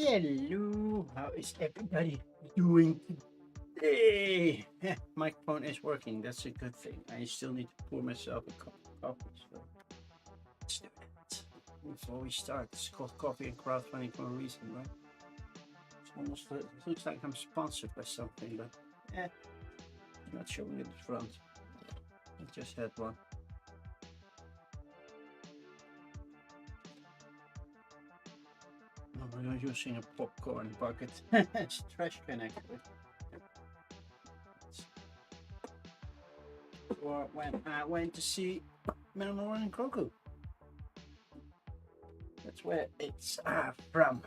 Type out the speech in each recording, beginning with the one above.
Hello, how is everybody doing today? Microphone is working, that's a good thing. I still need to pour myself a cup of coffee, so let's do that. Before we start, it's called Coffee and Crowdfunding for a reason, right? It's almost it looks like I'm sponsored by something, but I'm not showing it the front. I just had one. We're using a popcorn bucket. It's a trash can actually. Or when I went to see Minimal and Kroku. That's where it's from.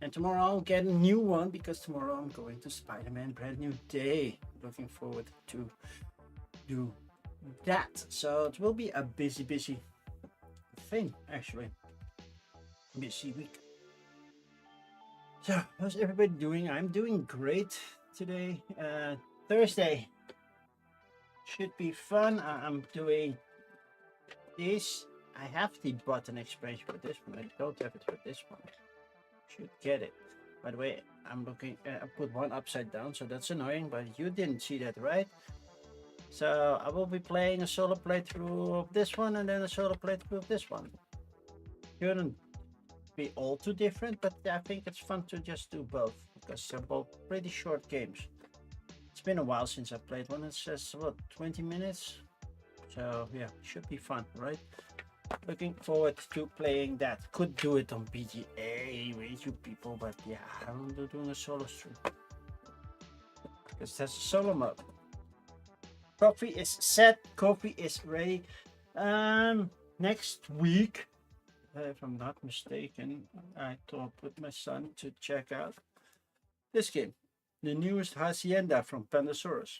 And tomorrow I'll get a new one because tomorrow I'm going to Spider-Man Brand New Day. Looking forward to do that. So it will be a busy thing actually. Busy week. So how's everybody doing? I'm doing great today. Thursday should be fun. I'm doing this. I have the button expansion for this one. I don't have it for this one. Should get it. By the way, I'm looking. I put one upside down, so that's annoying. But you didn't see that, right? So I will be playing a solo playthrough of this one and then a solo playthrough of this one. Shouldn't be all too different, but I think it's fun to just do both because they're both pretty short games. It's been a while since I played one. It says what 20 minutes. So yeah, should be fun, right? Looking forward to playing that. Could do it on PGA with you people, but yeah, I'm doing a solo stream because that's a solo mode. Coffee is set. Coffee is ready. Next week, if I'm not mistaken, I talked with my son to check out this game, the newest Hacienda from Pandasaurus.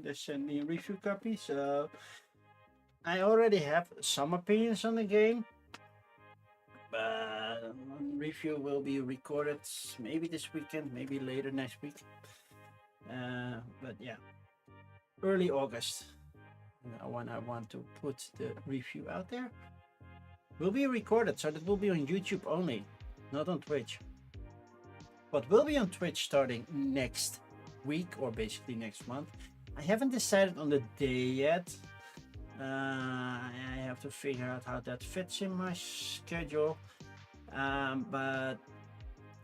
They sent me a review copy, so I already have some opinions on the game, but review will be recorded maybe this weekend, maybe later next week. But yeah, early August, when I want to put the review out there, will be recorded, so that will be on YouTube only, not on Twitch. But will be on Twitch starting next week or basically next month. I haven't decided on the day yet. I have to figure out how that fits in my schedule, but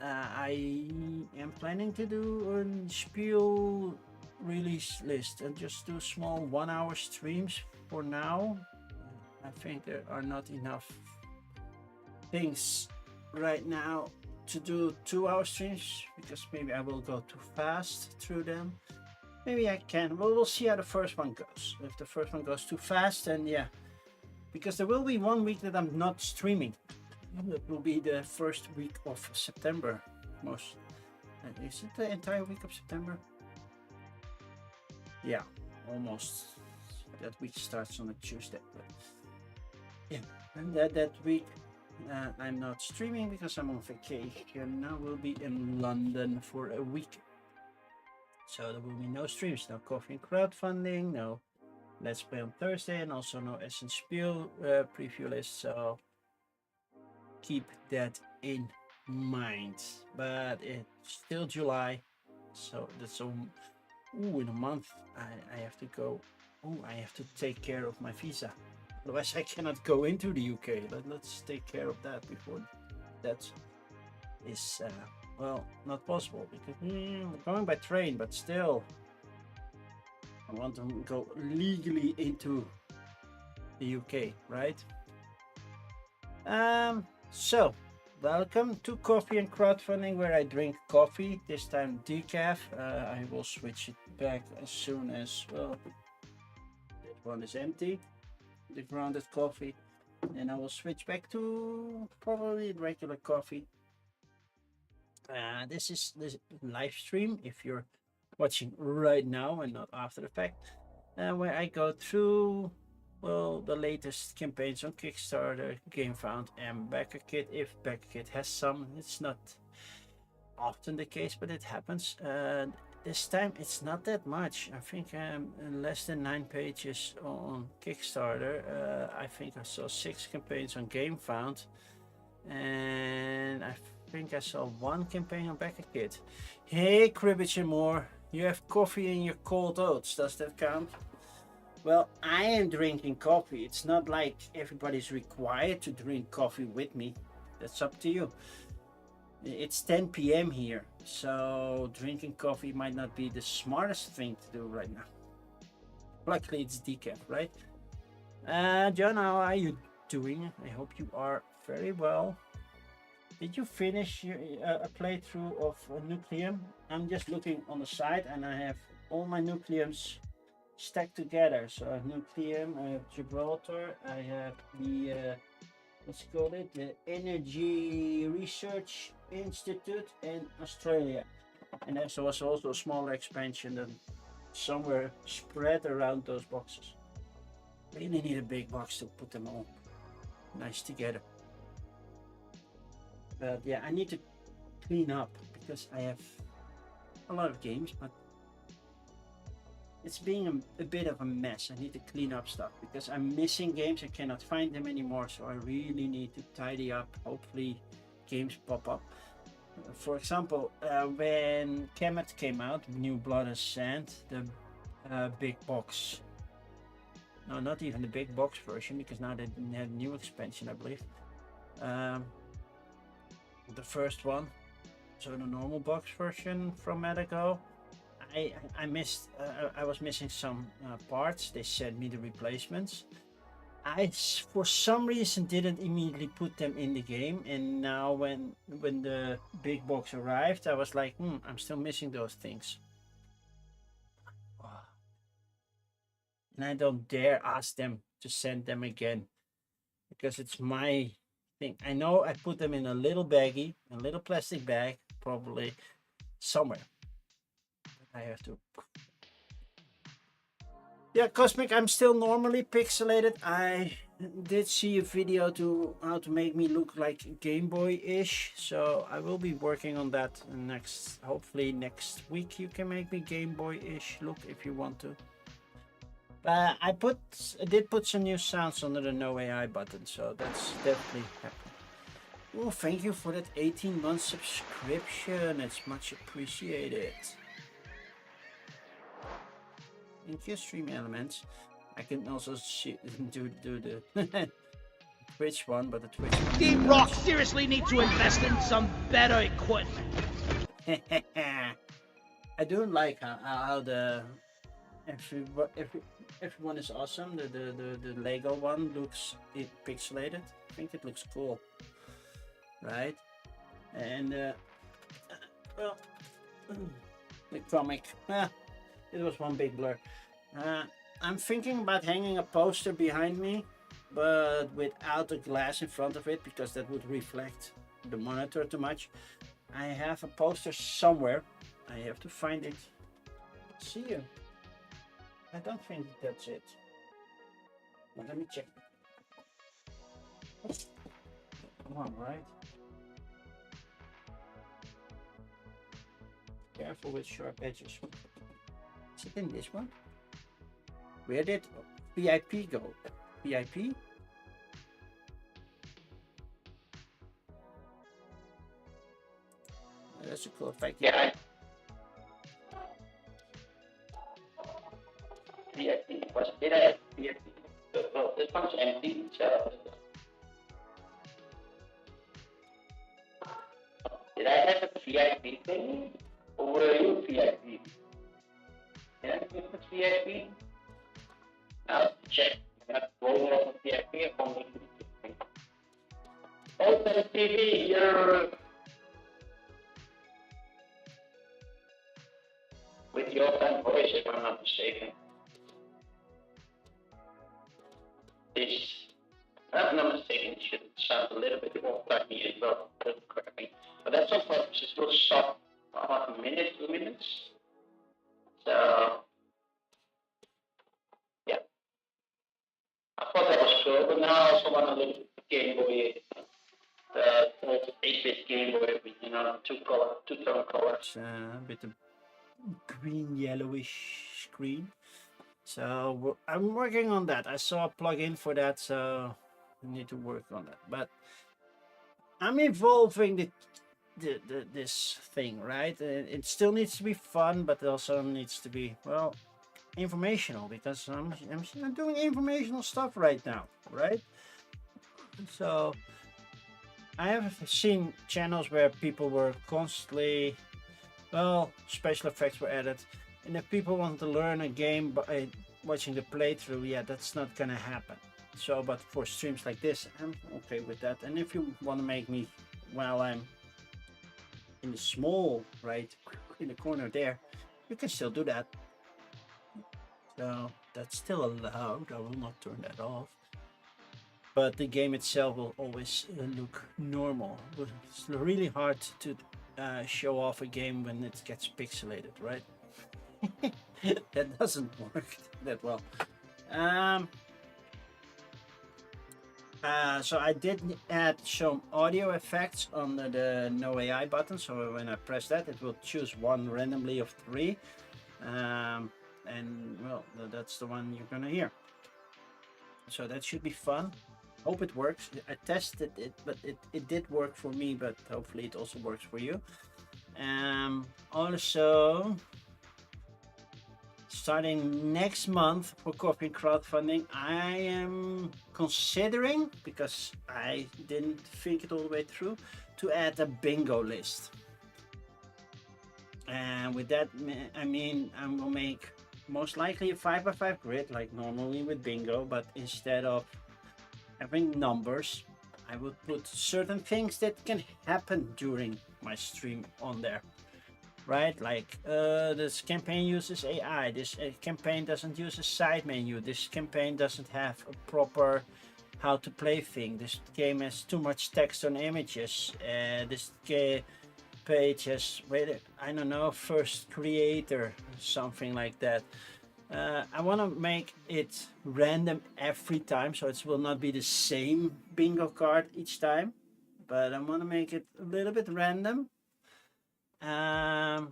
I am planning to do a spiel release list and just do small 1-hour streams for now. I think there are not enough things right now to do 2-hour streams because maybe I will go too fast through them. Maybe I can. Well, we'll see how the first one goes. If the first one goes too fast, then yeah. Because there will be 1 week that I'm not streaming. That will be the first week of September. Most. Is it the entire week of September? Yeah, almost. That week starts on a Tuesday. But yeah, and that week I'm not streaming because I'm on vacation. I will be in London for a week. So there will be no streams, no coffee and crowdfunding, no Let's Play on Thursday, and also no Essence Spiel preview list. So keep that in mind. But it's still July, so that's in a month I have to go. I have to take care of my visa. Otherwise, I cannot go into the UK. Let's take care of that before that is well, not possible because we're going by train, but still I want to go legally into the UK, right? So welcome to Coffee and Crowdfunding, where I drink coffee, this time decaf. I will switch it back as soon as, well, this one is empty, the grounded coffee, and I will switch back to probably regular coffee. This is the live stream if you're watching right now and not after the fact, where I go through, well, the latest campaigns on Kickstarter, GameFound, and BackerKit. If BackerKit has some, it's not often the case, but it happens. This time it's not that much. I think less than 9 pages on Kickstarter. I think I saw 6 campaigns on GameFound, and think I saw one campaign on Back a Kid. Hey, Cribbage and More, you have coffee in your cold oats. Does that count? Well, I am drinking coffee. It's not like everybody's required to drink coffee with me. That's up to you. It's 10 p.m. here, so drinking coffee might not be the smartest thing to do right now. Luckily, it's decaf, right? John, how are you doing? I hope you are very well. Did you finish a playthrough of Nucleum? I'm just looking on the side and I have all my Nucleums stacked together. So I have Nucleum, I have Gibraltar, I have the, let's call it, the Energy Research Institute in Australia. And there was also a smaller expansion than somewhere spread around those boxes. Really need a big box to put them all nice together. But yeah, I need to clean up because I have a lot of games, but it's being a bit of a mess. I need to clean up stuff because I'm missing games. I cannot find them anymore, so I really need to tidy up. Hopefully games pop up. For example, when Kemet came out, New Blood and Sand, the big box, no, not even the big box version, because now they have new expansion, I believe. The first one, so the normal box version from Medico, I missed. I was missing some parts. They sent me the replacements. I, for some reason, didn't immediately put them in the game, and now when the big box arrived, I was like, I'm still missing those things. And I don't dare ask them to send them again because it's my thing. I know I put them in a little baggie, a little plastic bag, probably somewhere. I have to. Yeah, Cosmic, I'm still normally pixelated. I did see a video to how to make me look like Game Boy-ish, so I will be working on that next. Hopefully next week you can make me Game Boy-ish look if you want to. I did put some new sounds under the No AI button, so that's definitely happening. Oh, thank you for that 18-month subscription. It's much appreciated. Thank you, Stream Elements. I can also do the Twitch one, but the Twitch one. Deep Rock seriously need to invest in some better equipment. I do like how the everyone is awesome. The Lego one looks pixelated. I think it looks cool, right? And well, the comic, it was one big blur. I'm thinking about hanging a poster behind me, but without the glass in front of it because that would reflect the monitor too much. I have a poster somewhere. I have to find it. See you. I don't think that's it. But let me check. Come on, right? Careful with sharp edges. Is it in this one? Where did VIP go? VIP? That's a cool effect. Yeah. VIP was did I have VIP? Well, this one's empty, so did I have a VIP thing? Or were you VIP? Did I give a VIP? Now check. I'm not rolling off a VIP only. Open TV, you're with your fan voice, if I'm not mistaken. This, if I'm not mistaken, should sound a little bit more funny as well. Correct me. But that's on purpose. It will stop about a minute, 2 minutes. So, yeah. I thought that was cool, but now I also want a little Game Boy, the 8-bit Game Boy, you know, two-tone colors. A bit of green yellowish screen. So I'm working on that. I saw a plugin for that, so I need to work on that. But I'm evolving this thing, right? It still needs to be fun, but it also needs to be, well, informational, because I'm doing informational stuff right now, right? So I have seen channels where people were constantly, well, special effects were added, and if people want to learn a game by watching the playthrough, yeah, that's not gonna happen. So, but for streams like this, I'm okay with that. And if you want to make me while I'm in the small, right, in the corner there, you can still do that. So that's still allowed. I will not turn that off. But the game itself will always look normal. It's really hard to show off a game when it gets pixelated, right? That doesn't work that well. So I did add some audio effects on the no AI button. So when I press that, it will choose one randomly of 3. And well, that's the one you're gonna hear. So that should be fun. Hope it works. I tested it, but it did work for me, but hopefully it also works for you. Also, starting next month for Coffee and Crowdfunding, I am considering, because I didn't think it all the way through, to add a bingo list. And with that, I mean, I will make most likely a 5x5 grid, like normally with bingo, but instead of having numbers, I will put certain things that can happen during my stream on there. Right, like this campaign uses AI, this campaign doesn't use a side menu, this campaign doesn't have a proper how to play thing, this game has too much text on images, this page has, I don't know, first creator, something like that. I want to make it random every time, so it will not be the same bingo card each time, but I want to make it a little bit random. And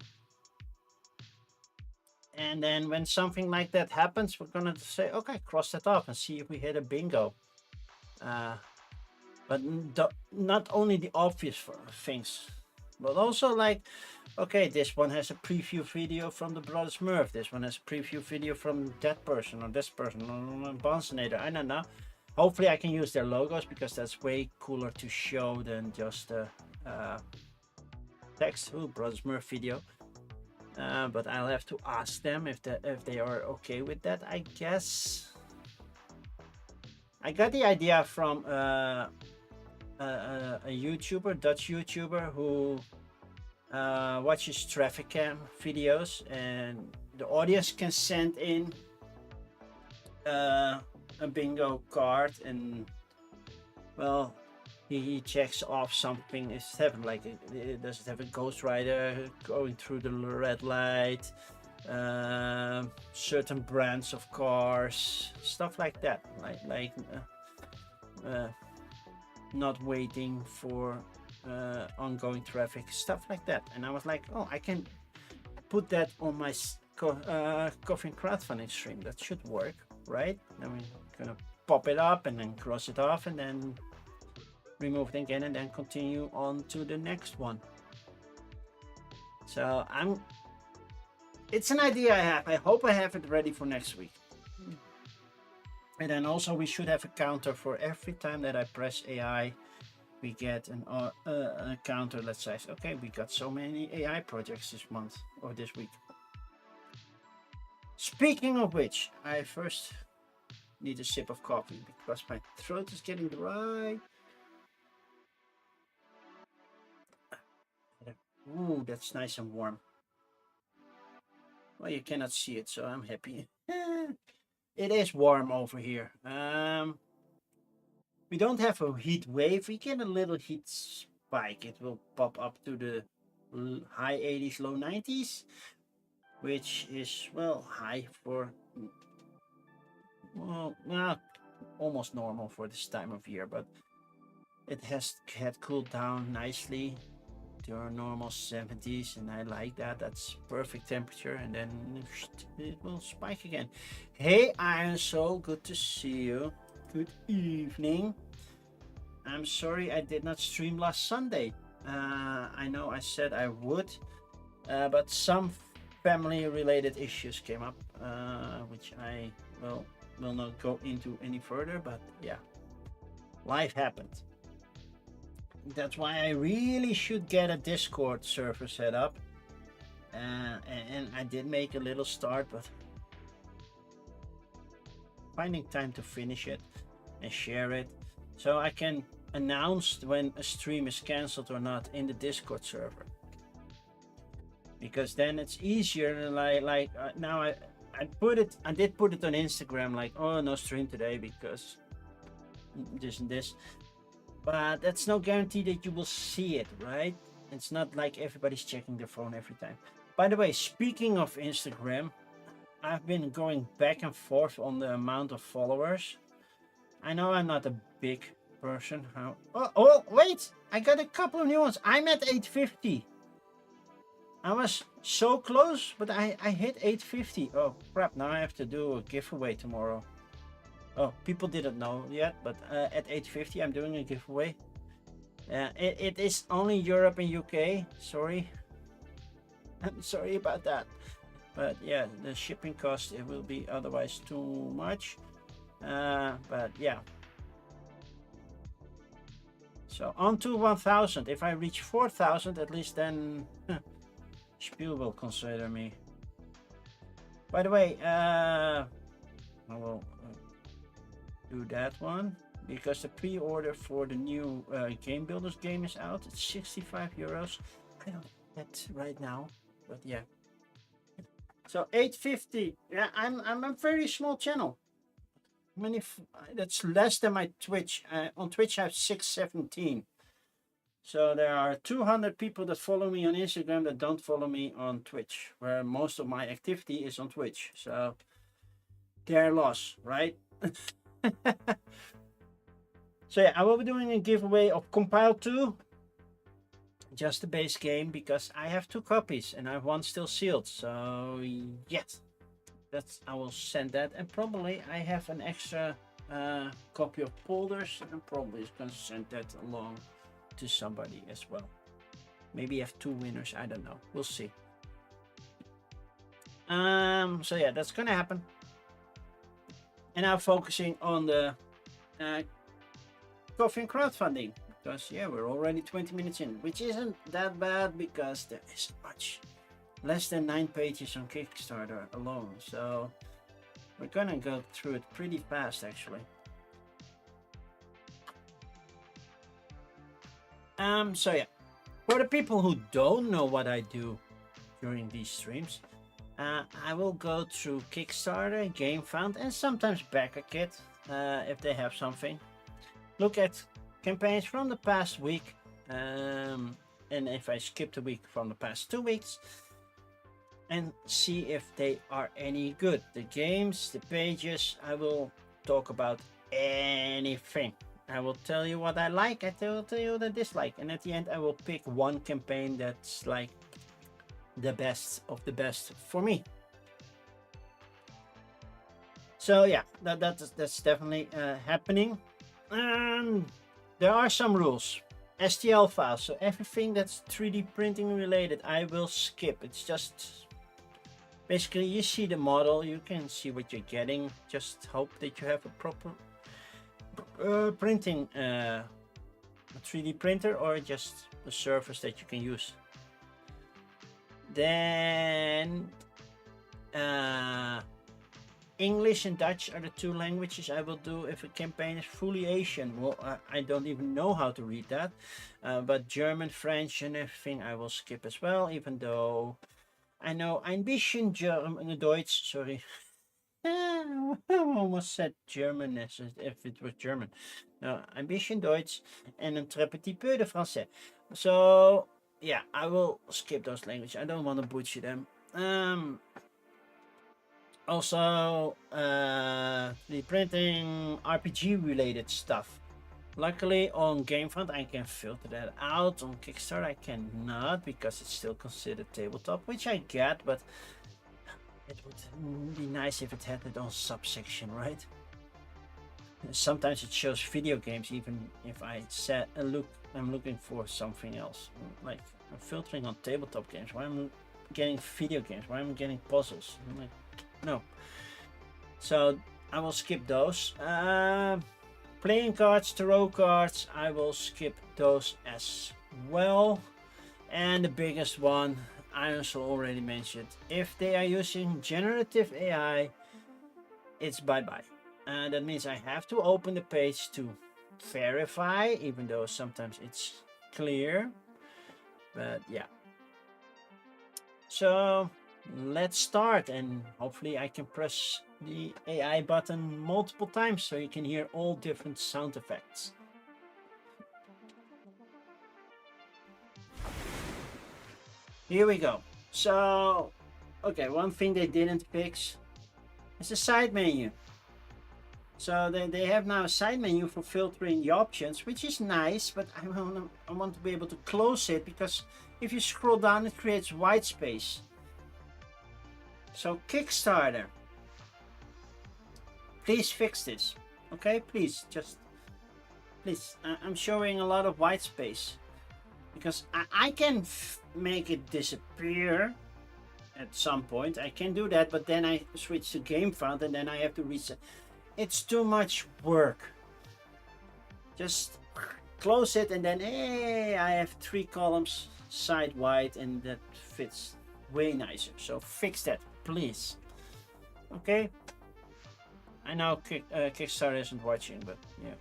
then when something like that happens, we're gonna say, okay, cross that off and see if we hit a bingo. But not only the obvious things, but also like, okay, this one has a preview video from the Brothers Smurf, this one has a preview video from that person or this person or Bonsonator, I don't know. Hopefully I can use their logos, because that's way cooler to show than just text. Brothers Smurf video. But I'll have to ask them if they are okay with that. I guess I got the idea from a YouTuber, Dutch YouTuber, who watches traffic cam videos, and the audience can send in a bingo card, and well, he checks off something is happening, like does it have a ghost rider going through the red light, certain brands of cars, stuff like that, like not waiting for ongoing traffic, stuff like that. And I was like, oh, I can put that on my Coffee and Crowdfunding stream. That should work, right? Then we're gonna pop it up and then cross it off and then remove it again and then continue on to the next one. So it's an idea I have. I hope I have it ready for next week. And then also we should have a counter for every time that I press AI. We get a counter that says, okay, we got so many AI projects this month or this week. Speaking of which, I first need a sip of coffee because my throat is getting dry. Ooh, that's nice and warm. Well, you cannot see it, so I'm happy. It is warm over here. We don't have a heat wave. We get a little heat spike. It will pop up to the high 80s, low 90s, which is, well, high for, well, almost normal for this time of year, but it had cooled down nicely to our normal 70s, and I like that. That's perfect temperature, and then it will spike again. Hey Iron Soul, good to see you. Good evening. I'm sorry I did not stream last Sunday. I know I said I would, but some family-related issues came up, which I will not go into any further. But yeah, life happened. That's why I really should get a Discord server set up. And I did make a little start, but finding time to finish it and share it so I can announce when a stream is cancelled or not in the Discord server, because then it's easier. Now I did put it on Instagram, like, oh, no stream today because this and this, but that's no guarantee that you will see it, right? It's not like everybody's checking their phone every time. By the way, speaking of Instagram, I've been going back and forth on the amount of followers. I know I'm not a big person. Oh, wait! I got a couple of new ones. I'm at 850. I was so close, but I hit 850. Oh, crap. Now I have to do a giveaway tomorrow. Oh, people didn't know yet, but at 850 I'm doing a giveaway. It is only Europe and UK. Sorry. I'm sorry about that. But yeah, the shipping cost, it will be otherwise too much. But yeah. So on to 1000. If I reach 4000, at least then Spiel will consider me. By the way, I will do that one because the pre-order for the new Game Builders game is out. It's 65 euros. I don't have it right now, but yeah. So 850. Yeah, I'm a very small channel. That's less than my Twitch. On Twitch I have 617. So there are 200 people that follow me on Instagram that don't follow me on Twitch, where most of my activity is on Twitch. So their loss, right? So yeah, I will be doing a giveaway of Compile 2. Just the base game, because I have 2 copies and I have 1 still sealed. So yes, I will send that, and probably I have an extra copy of Polders, and I'm probably gonna send that along to somebody as well. Maybe have 2 winners. I don't know. We'll see. So yeah, that's gonna happen. And now focusing on the coffee and crowdfunding. Because yeah, we're already 20 minutes in, which isn't that bad because there isn't much. Less than 9 pages on Kickstarter alone. So we're gonna go through it pretty fast actually. So yeah, for the people who don't know what I do during these streams, I will go through Kickstarter, GameFound, and sometimes BackerKit if they have something. Look at campaigns from the past week, and if I skipped a week, from the past 2 weeks, and see if they are any good. The games, the pages, I will talk about anything. I will tell you what I like, I will tell you what I dislike, and at the end I will pick one campaign that's like the best of the best for me. So yeah, that's definitely happening. There are some rules. STL files, so everything that's 3D printing related I will skip. It's just basically you see the model, you can see what you're getting, just hope that you have a proper printing 3D printer or just a surface that you can use. Then English and Dutch are the 2 languages I will do if a campaign is fully Asian. Well, I don't even know how to read that, but German, French and everything I will skip as well, even though I know ein bisschen German, Deutsch, sorry. I almost said German as if it was German. No, ein bisschen Deutsch and un très petit peu de français. So yeah, I will skip those languages. I don't want to butcher them. Also, the printing RPG related stuff. Luckily on GameFound I can filter that out. On Kickstarter I cannot because it's still considered tabletop, which I get, but it would be nice if it had its own subsection, right? Sometimes it shows video games, even if I look I'm looking for something else. Like, I'm filtering on tabletop games. Why I'm getting video games? Why I'm getting puzzles? I'm like, no. So I will skip those. Playing cards, tarot cards, I will skip those as well. And the biggest one, I also already mentioned, if they are using generative AI, it's bye-bye. That means I have to open the page to verify, even though sometimes it's clear. But yeah. So let's start, and hopefully I can press the AI button multiple times so you can hear all different sound effects. Here we go. So, okay, one thing they didn't fix is the side menu. So they have now a side menu for filtering the options, which is nice, but I want to be able to close it, because if you scroll down it creates white space. So Kickstarter, please fix this. Okay, please, just please. I'm showing a lot of white space, because I can make it disappear at some point. I can do that, but then I switch to game font and then I have to reset. It's too much work. Just close it and then hey, I have 3 columns side wide, and that fits way nicer. So fix that, please. Okay. I know Kickstarter isn't watching, but yeah,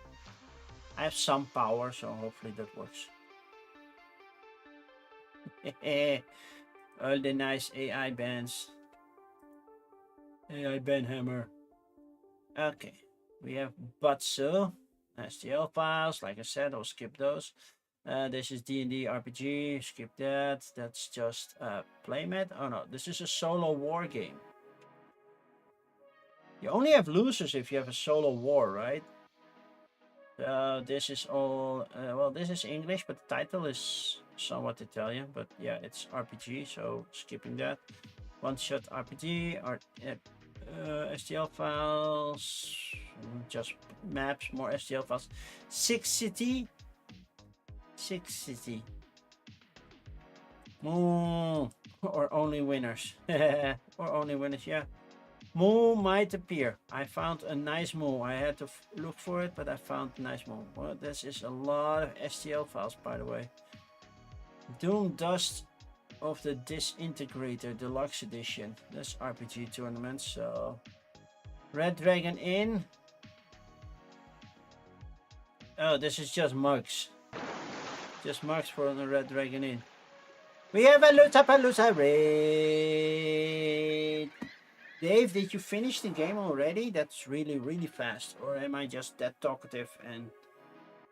I have some power, so hopefully that works. All the nice AI bands. AI band hammer. Okay, we have Batsu, STL files. Like I said, I'll skip those. This is D&D RPG. Skip that. That's just playmat. Oh no, this is a solo war game. You only have losers if you have a solo war, right? This is all. Well, this is English, but the title is somewhat Italian. But yeah, it's RPG, so skipping that. One shot RPG. STL files, just maps, more STL files. Six City. Moo, or only winners. Or only winners, yeah. Moo might appear. I found a nice moo. I had to look for it, but I found a nice moo. Well, this is a lot of STL files, by the way. Doom Dust of the Disintegrator Deluxe Edition. That's RPG tournament. So Red Dragon Inn. Oh, this is just mugs. Just mugs for the Red Dragon Inn. We have a Lootapalooza raid. Dave, did you finish the game already? That's really, really fast. Or am I just that talkative, and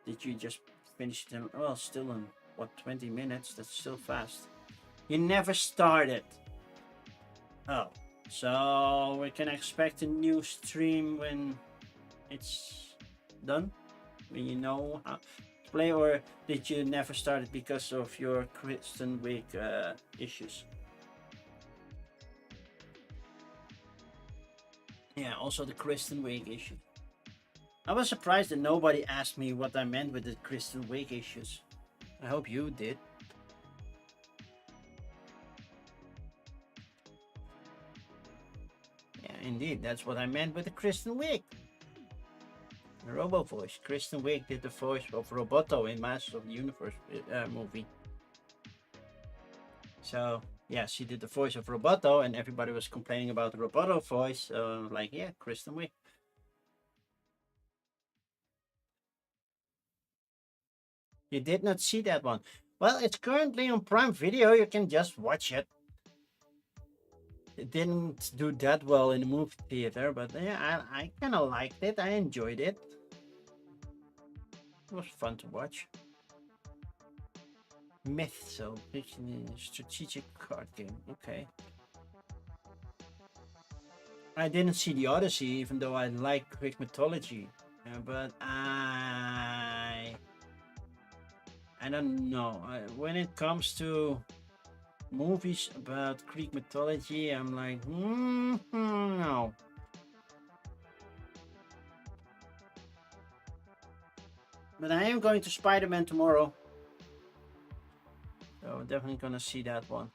did you just finish them? Well, still in what, 20 minutes? That's still fast. You never started. Oh, so we can expect a new stream when it's done? When you know how to play, or did you never start it because of your Kristen Wiig issues? Yeah, also the Kristen Wiig issue. I was surprised that nobody asked me what I meant with the Kristen Wiig issues. I hope you did. Indeed, that's what I meant with the Kristen Wiig. The Robo voice. Kristen Wiig did the voice of Roboto in Masters of the Universe movie. So yeah, she did the voice of Roboto, and everybody was complaining about the Roboto voice. Like, yeah, Kristen Wiig. You did not see that one. Well, it's currently on Prime Video. You can just watch it. It didn't do that well in the movie theater, but yeah, I kind of liked it. I enjoyed it. It was fun to watch. Myth, so strategic card game. Okay. I didn't see the Odyssey, even though I like Greek mythology, but I don't know. When it comes to movies about Greek mythology, I'm like, no. But I am going to Spider-Man tomorrow. definitely gonna see that one.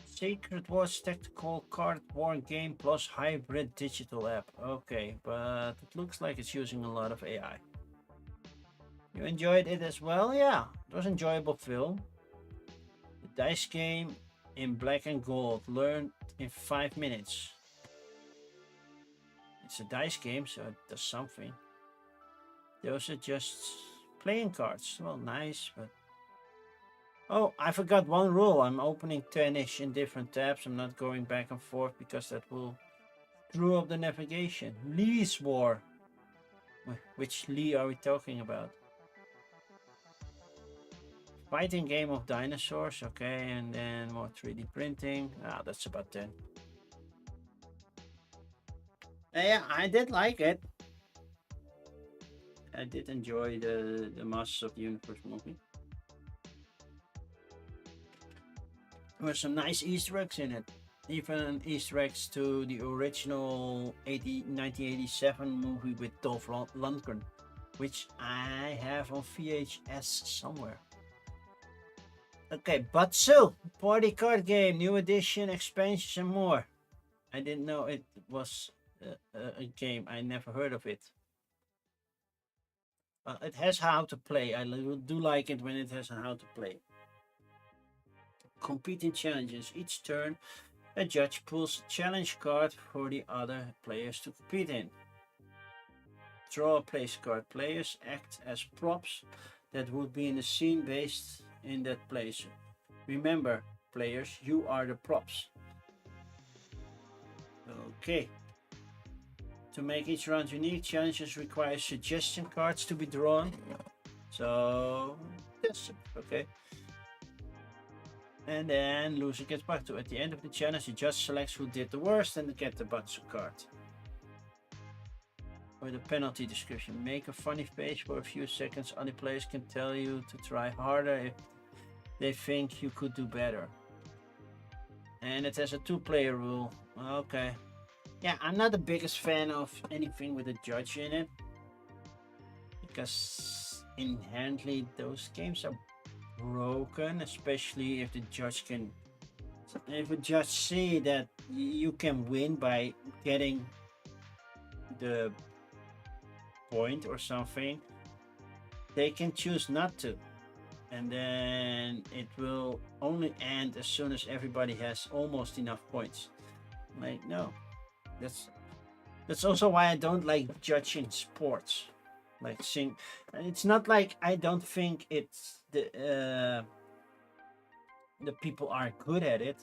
Sacred Wars tactical card war game plus hybrid digital app. Okay, but it looks like it's using a lot of AI. You enjoyed it as well? Yeah, it was an enjoyable film. The dice game in black and gold, learned in 5 minutes. It's a dice game, so it does something. Those are just playing cards. Well, nice, but... Oh, I forgot one rule. I'm opening 10-ish in different tabs. I'm not going back and forth because that will screw up the navigation. Lee's War. Which Lee are we talking about? Fighting game of dinosaurs. Okay, and then more 3D printing. Ah, that's about 10. Yeah, I did like it. I did enjoy the Masters of the Universe movie. There were some nice Easter eggs in it. Even Easter eggs to the original 1987 movie with Dolph Lundgren, which I have on VHS somewhere. Okay, Batsu! Party card game, new edition, expansions and more. I didn't know it was a game. I never heard of it. It has how to play. I do like it when it has how to play. Competing challenges. Each turn, a judge pulls a challenge card for the other players to compete in. Draw a place card. Players act as props that would be in the scene based in that place. Remember, players, you are the props. Okay. To make each round unique, challenges require suggestion cards to be drawn. So, yes, okay. And then loser gets back to. At the end of the challenge, the judge selects who did the worst and get the Batsu card. Or the penalty description. Make a funny face for a few seconds. Other players can tell you to try harder if they think you could do better. And it has a 2-player rule. Okay. Yeah, I'm not the biggest fan of anything with a judge in it. Because inherently those games are broken, especially if the judge can... If a judge see that you can win by getting the point or something, they can choose not to. And then it will only end as soon as everybody has almost enough points. Like, no. That's also why I don't like judging sports. Like it's not like I don't think it's the people are good at it.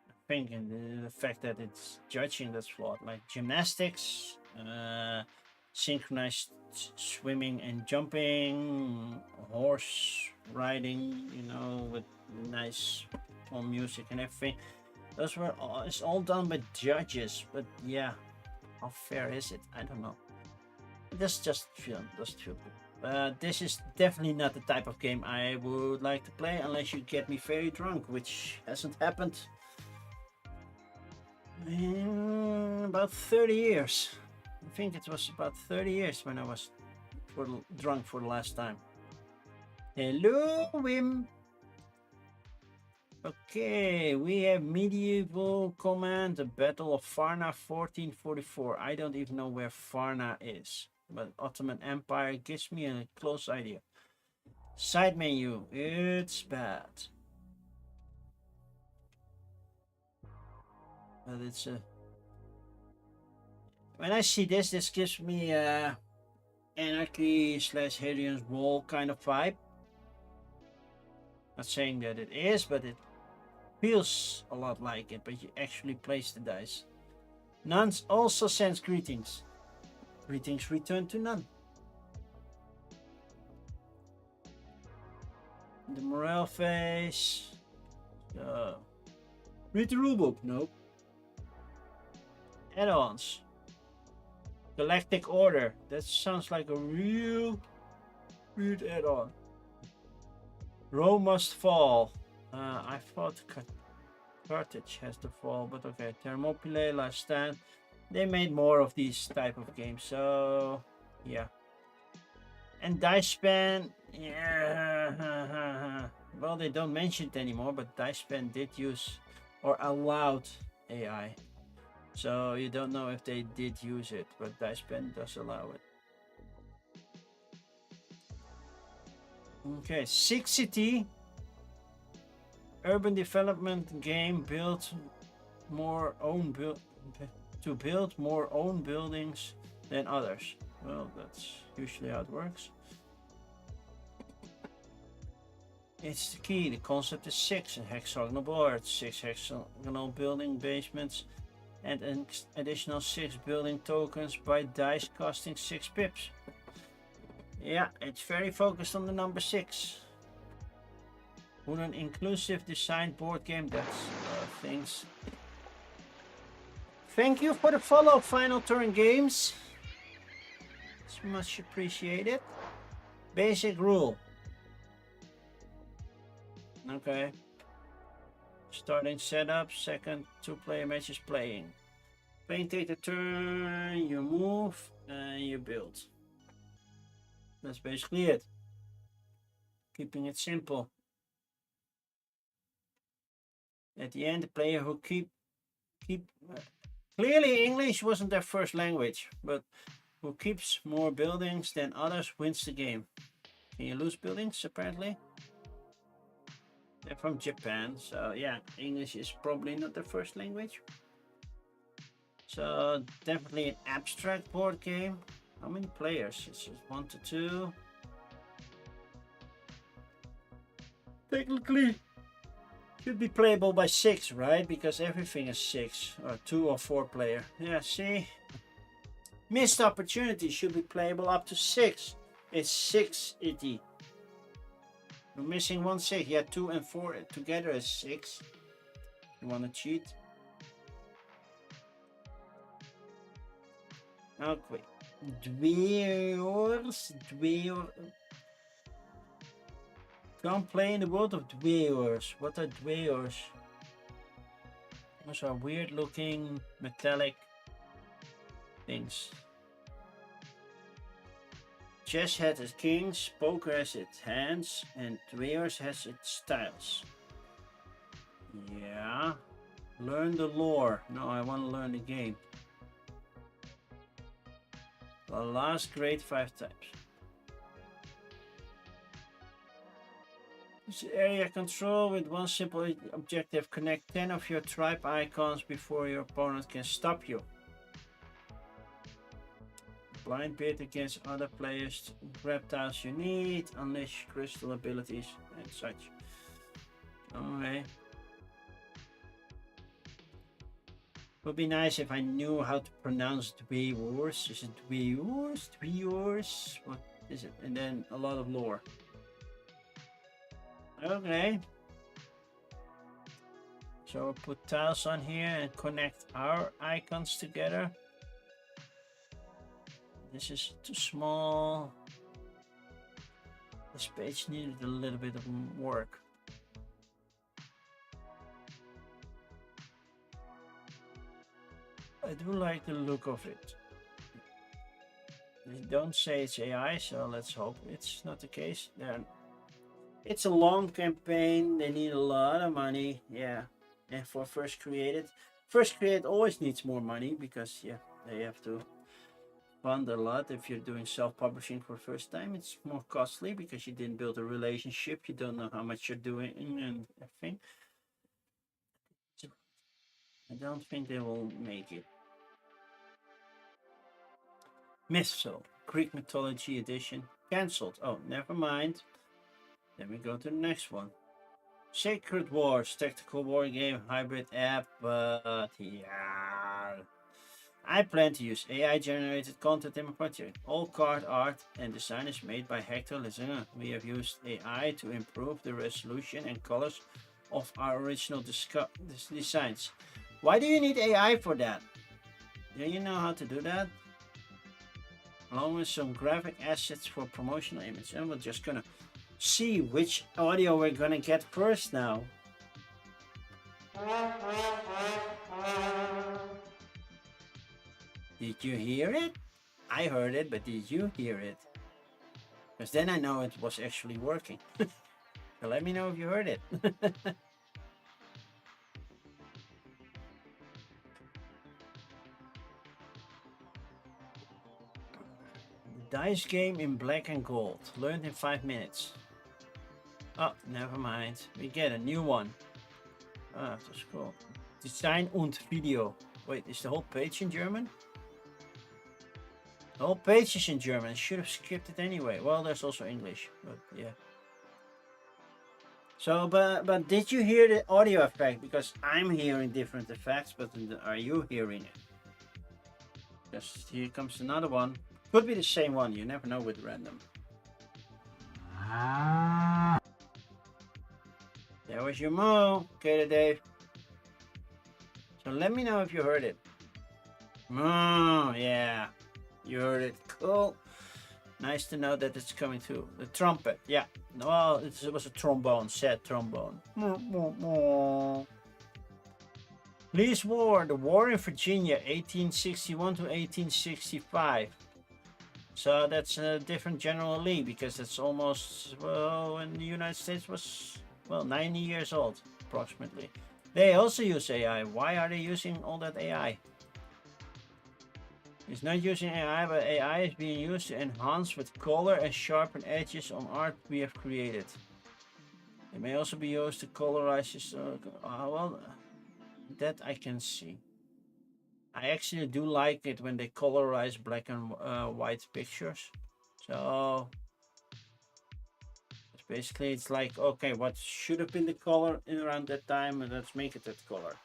I think the fact that it's judging that's flawed. Like gymnastics, synchronized swimming and jumping, horse riding, you know, with nice music and everything. Those were it's all done by judges, but yeah, how fair is it? I don't know. This just doesn't feel good. This is definitely not the type of game I would like to play unless you get me very drunk, which hasn't happened in about 30 years. I think it was about 30 years when I was drunk for the last time. Hello, Wim. Okay, we have Medieval Command, the Battle of Varna 1444. I don't even know where Varna is, but Ottoman Empire gives me a close idea. Side menu, it's bad. But it's a... When I see this gives me Anarchy / Hadrian's Wall kind of vibe. Not saying that it is, but it feels a lot like it, but you actually place the dice. Nuns also sends greetings. Greetings return to none. The morale phase. Read the rulebook. Nope. Add-ons. Galactic Order. That sounds like a real weird add-on. Rome Must Fall. I thought Carthage has to fall, but okay. Thermopylae, Last Stand. They made more of these type of games, so yeah. And dice span, yeah. Well, they don't mention it anymore, but dice span did use or allowed AI. So you don't know if they did use it, but dice span does allow it. Okay, Six City urban development game built more own to build more own buildings than others. Well, that's usually how it works. It's the key. The concept is 6 hexagonal boards, 6 hexagonal building basements, and an additional 6 building tokens by dice costing 6 pips. Yeah, it's very focused on the number 6. With an inclusive design board game, that's things. Thank you for the follow, Final Turn Games. It's much appreciated. Basic rule. Okay. Starting setup, second 2-player matches playing. Playing take the turn, you move, and you build. That's basically it. Keeping it simple. At the end, the player who clearly English wasn't their first language, but who keeps more buildings than others wins the game. Can you lose buildings, apparently? They're from Japan, so yeah, English is probably not their first language. So definitely an abstract board game. How many players? It's just 1 to 2. Technically, should be playable by 6, right? Because everything is 6 or 2 or 4 player. Yeah, see? Missed opportunity should be playable up to 6. It's 6 itty. You're missing 1 6. Yeah, 2 and 4 together is 6. You wanna cheat? Okay. Dwarves. Can't play in the world of dwarves. What are dwarves? Those are weird looking metallic things. Chess has its kings, poker has its hands, and dwarves has its tiles. Yeah. Learn the lore. No, I want to learn the game. The last grade 5 times. It's area control with one simple objective. Connect 10 of your tribe icons before your opponent can stop you. Blind bid against other players. Grab tiles you need. Unleash crystal abilities and such. Okay. Would be nice if I knew how to pronounce dwarves. Is it dwarves? Dwarves? What is it? And then a lot of lore. Okay. So we'll put tiles on here and connect our icons together. This is too small. This page needed a little bit of work. I do like the look of it. They don't say it's AI, so let's hope it's not the case. It's a long campaign. They need a lot of money. Yeah. And for First Created always needs more money because yeah, they have to fund a lot. If you're doing self-publishing for the first time, it's more costly because you didn't build a relationship. You don't know how much you're doing and everything. I don't think they will make it. Mythso, Greek Mythology Edition, cancelled. Oh, never mind. Then we go to the next one. Sacred Wars, tactical war game, hybrid app, but yeah. I plan to use AI-generated content in my project. All card art and design is made by Hector Lezinger. We have used AI to improve the resolution and colors of our original designs. Why do you need AI for that? Do you know how to do that? Along with some graphic assets for promotional image. And we're just gonna see which audio we're gonna get first now. Did you hear it? I heard it, but did you hear it? Because then I know it was actually working. So let me know if you heard it. Dice game in black and gold. Learned in 5 minutes. Oh, never mind. We get a new one. I have to scroll. Design und Video. Wait, is the whole page in German? The whole page is in German. I should have skipped it anyway. Well, there's also English, but yeah. So, but did you hear the audio effect? Because I'm hearing different effects, but are you hearing it? Just here comes another one. Could be the same one. You never know with random. There was your moo. Okay, Dave. So let me know if you heard it. Oh, yeah. You heard it. Cool. Nice to know that it's coming through. The trumpet. Yeah. Well, it was a trombone. Sad trombone. Lee's War. The war in Virginia. 1861 to 1865. So that's a different General Lee, because it's almost, well, when the United States was, well, 90 years old, approximately. They also use AI. Why are they using all that AI? It's not using AI, but AI is being used to enhance with color and sharpen edges on art we have created. It may also be used to colorize this, well, that I can see. I actually do like it when they colorize black and white pictures. So basically it's like, okay, what should have been the color in around that time, and let's make it that color.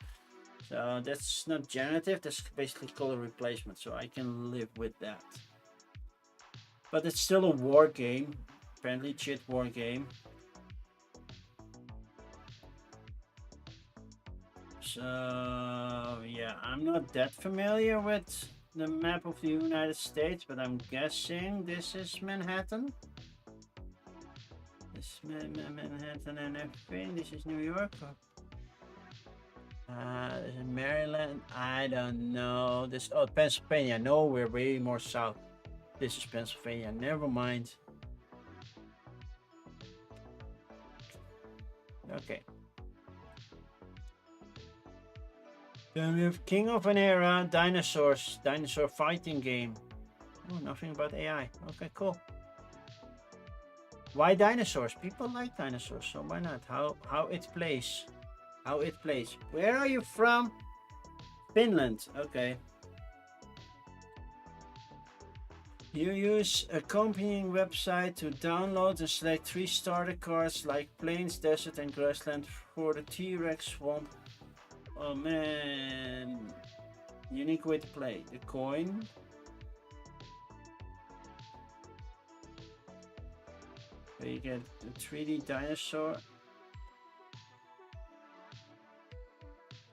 So that's not generative, that's basically color replacement, so I can live with that. But it's still a war game, apparently cheat war game. So yeah, I'm not that familiar with the map of the United States, but I'm guessing this is Manhattan. This is Manhattan and everything. This is New York. This is Maryland. I don't know. This, oh, Pennsylvania. No, we're way more south. This is Pennsylvania. Never mind. Okay. Then we have King of an Era, Dinosaurs, dinosaur fighting game. Oh, nothing about AI. Okay, cool. Why dinosaurs? People like dinosaurs, so why not? How it plays. How it plays. Where are you from? Finland. Okay. You use accompanying website to download and select 3 starter cards like Plains, Desert and Grassland for the T-Rex Swamp. Oh man. Unique way to play. The coin. So you get a 3D dinosaur.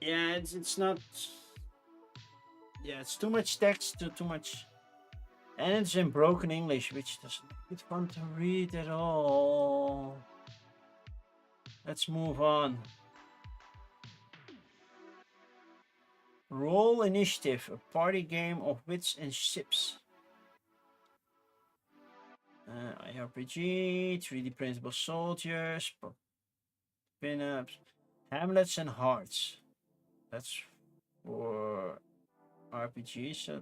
Yeah, it's not. Yeah, it's too much text, too much. And it's in broken English, which doesn't make it fun to read at all. Let's move on. Roll Initiative, a party game of wits and ships. IRPG, 3D printable soldiers, pin-ups, hamlets and hearts. That's for RPG. So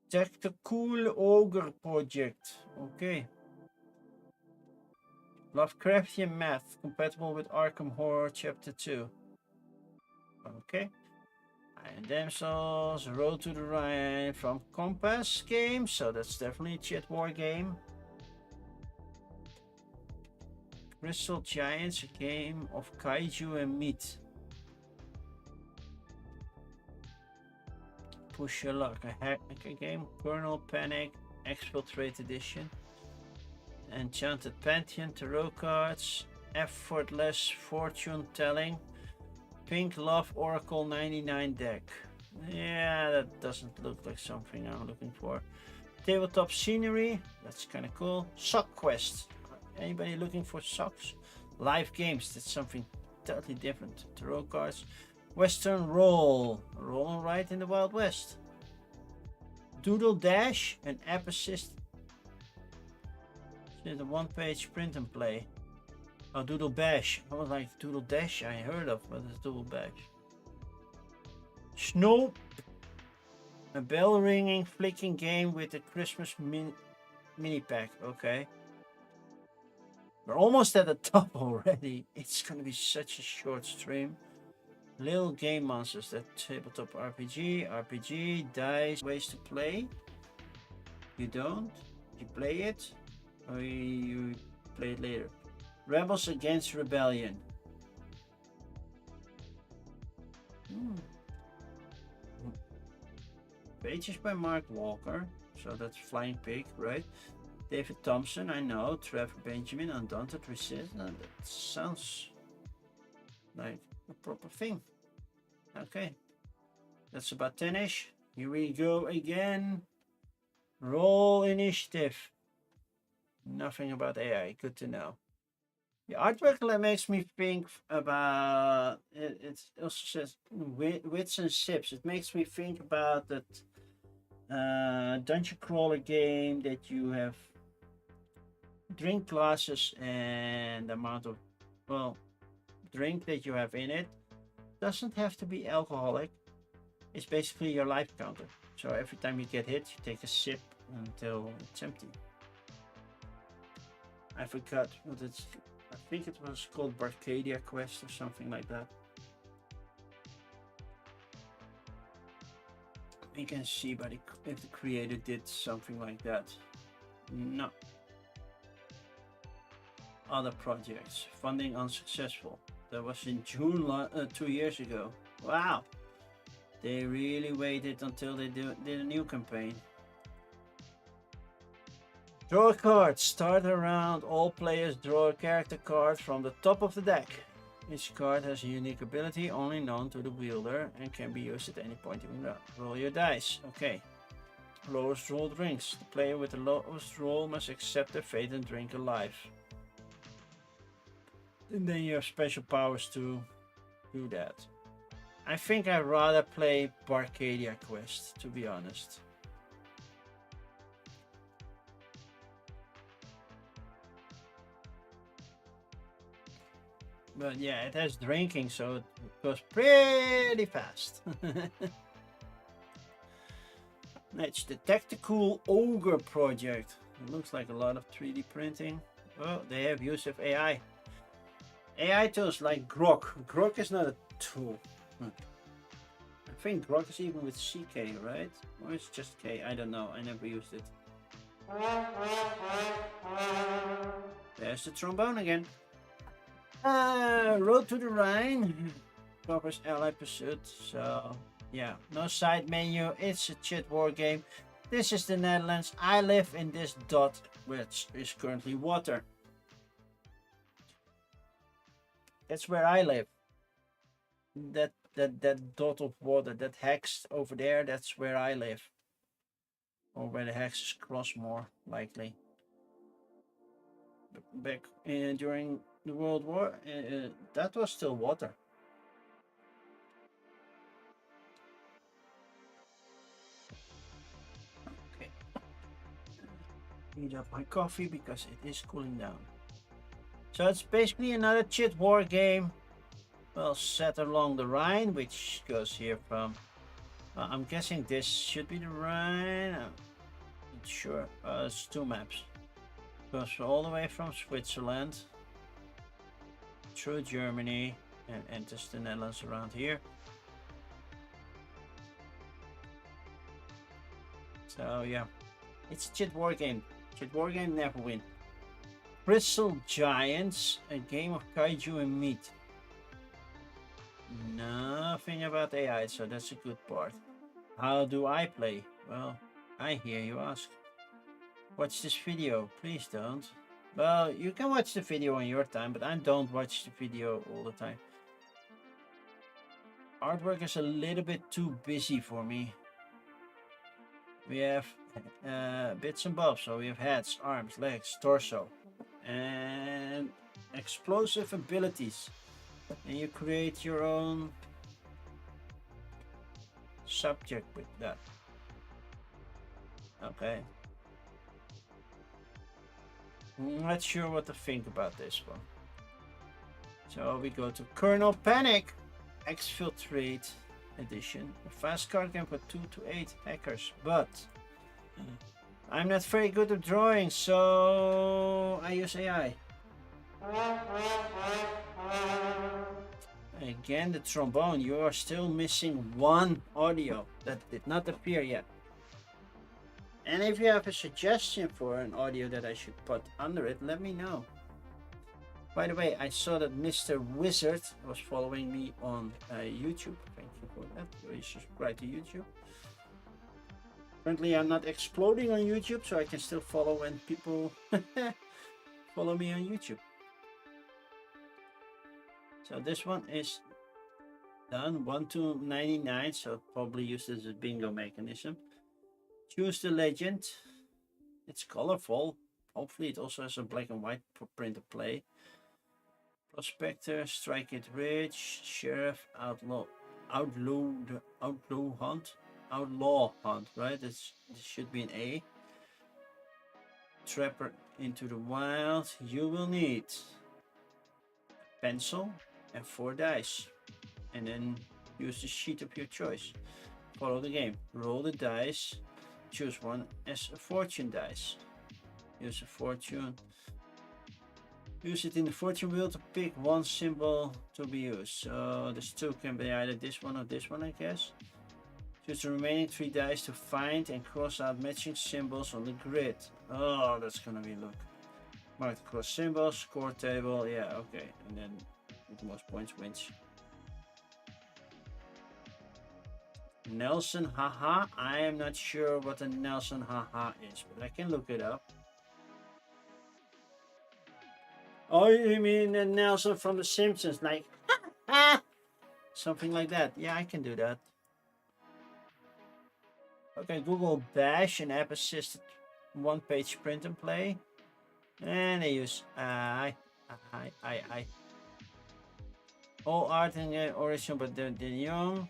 Tactical Ogre Project. Okay. Lovecraftian math compatible with Arkham Horror Chapter 2. Okay. Iron Damsels, Road to the Rhine from Compass Games, so that's definitely a chat war game. Crystal Giants, a game of kaiju and meat. Push Your Luck, a hacker game. Kernel Panic, Exfiltrate Edition. Enchanted Pantheon, tarot cards. Effortless Fortune Telling. Pink Love Oracle 99 deck. Yeah, that doesn't look like something I'm looking for. Tabletop Scenery, that's kind of cool. Sock Quest, anybody looking for socks? Live games, that's something totally different. Tarot cards. Western Roll, roll and write in the Wild West. Doodle Dash, an app assist. It's a one-page print and play. Oh, Doodle Bash. I was like Doodle Dash. I heard of, but it's Doodle Bash. Snow. A bell ringing, flicking game with a Christmas mini pack. Okay. We're almost at the top already. It's gonna be such a short stream. Little game monsters. That tabletop RPG, dice, ways to play. You don't? You play it? Or you play it later? Rebels Against Rebellion. Pages by Mark Walker. So that's Flying Pig, right? David Thompson, I know. Trevor Benjamin, Undaunted Resist. That sounds like a proper thing. Okay. That's about 10-ish. Here we go again. Roll initiative. Nothing about AI. Good to know. The artwork makes me think about it. It also says wits and sips. It makes me think about that dungeon crawler game that you have drink glasses and the amount of drink that you have in it doesn't have to be alcoholic. It's basically your life counter. So every time you get hit, you take a sip until it's empty. I forgot what it's. I think it was called Barcadia Quest or something like that. You can see by if the creator did something like that. No. Other projects. Funding unsuccessful. That was in June 2 years ago. Wow. They really waited until they did a new campaign. Draw a card. Start a round. All players draw a character card from the top of the deck. Each card has a unique ability only known to the wielder and can be used at any point in the round. Roll your dice. Okay. Lowest roll drinks. The player with the lowest roll must accept their fate and drink alive. And then you have special powers to do that. I think I'd rather play Barcadia Quest, to be honest. But yeah, it has drinking, so it goes pretty fast. It's the Tactical Ogre project. It looks like a lot of 3D printing. Oh, they have use of AI. AI tools like Grok. Grok is not a tool. I think Grok is even with CK, right? Or it's just K? I don't know. I never used it. There's the trombone again. Road to the Rhine covers Allied Pursuit, so yeah, no side menu. It's a chit war game. This is the Netherlands. I live in this dot, which is currently water. That's where I live. That dot of water, that hex over there, that's where I live. Or where the hexes cross, more likely. Back during the World War, that was still water. Okay. Heat up my coffee because it is cooling down. So it's basically another chit war game. Well, set along the Rhine, which goes here from. I'm guessing this should be the Rhine. I'm not sure. It's two maps. Goes all the way from Switzerland through Germany and enters the Netherlands around here. So yeah, it's a chit war game. Chit war game never win. Crystal Giants, a game of kaiju and meat. Nothing about AI, so that's a good part. How do I play? Well, I hear you ask. Watch this video, please don't. Well, you can watch the video on your time, but I don't watch the video all the time. Artwork is a little bit too busy for me. We have bits and bobs, so we have heads, arms, legs, torso, and explosive abilities. And you create your own subject with that. Okay. Not sure what to think about this one. So we go to Kernel Panic Exfiltrate Edition. A fast card game for 2 to 8 hackers, but I'm not very good at drawing, so I use AI. Again, the trombone. You are still missing one audio that did not appear yet. And if you have a suggestion for an audio that I should put under it, let me know. By the way, I saw that Mr. Wizard was following me on YouTube. Thank you for that. You subscribe to YouTube. Currently, I'm not exploding on YouTube, so I can still follow when people follow me on YouTube. So this one is done 1 to 99, so probably used as a bingo mechanism. Choose the legend. It's colorful. Hopefully it also has a black and white print to play. Prospector, Strike It Rich, Sheriff, Outlaw Hunt, right? This should be an A. Trapper into the Wild. You will need a pencil and 4 dice. And then use the sheet of your choice. Follow the game. Roll the dice. Choose one as a fortune dice. Use a fortune. Use it in the fortune wheel to pick one symbol to be used. So this 2 can be either this one or this one, I guess. Use the remaining 3 dice to find and cross out matching symbols on the grid. Oh, that's gonna be look. Mark the cross symbols, score table, yeah, okay. And then with the most points wins. Nelson haha. I am not sure what a Nelson haha is, but I can look it up. Oh, you mean Nelson from The Simpsons, like something like that? Yeah, I can do that. Okay, Google Bash, an app-assisted one-page print and play, and they use all art and original, but the young.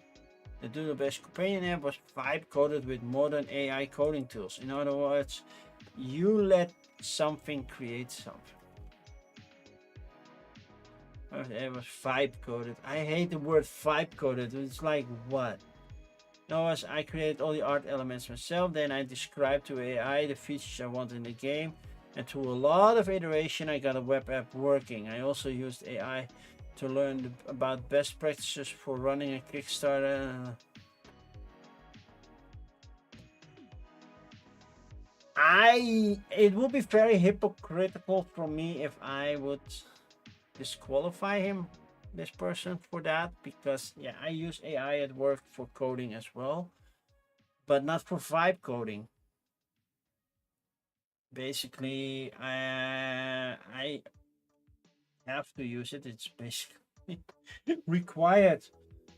The Doodle Bash companion app was vibe coded with modern AI coding tools. In other words, you let something create something. It was vibe coded. I hate the word vibe coded. It's like what? No, as I created all the art elements myself, then I described to AI the features I want in the game, and through a lot of iteration I got a web app working. I also used AI to learn about best practices for running a Kickstarter. It would be very hypocritical for me if I would disqualify this person for that, because yeah, I use AI at work for coding as well, but not for vibe coding. Basically, I have to use it. It's basically required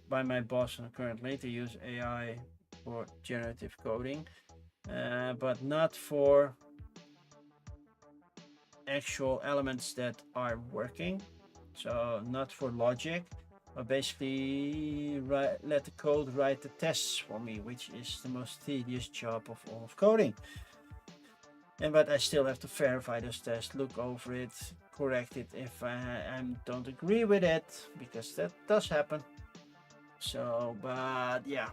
by my boss currently to use AI for generative coding, but not for actual elements that are working. So not for logic, but basically let the code write the tests for me, which is the most tedious job of all of coding. But I still have to verify those tests, look over it, correct it if I don't agree with it, because that does happen. So, but yeah,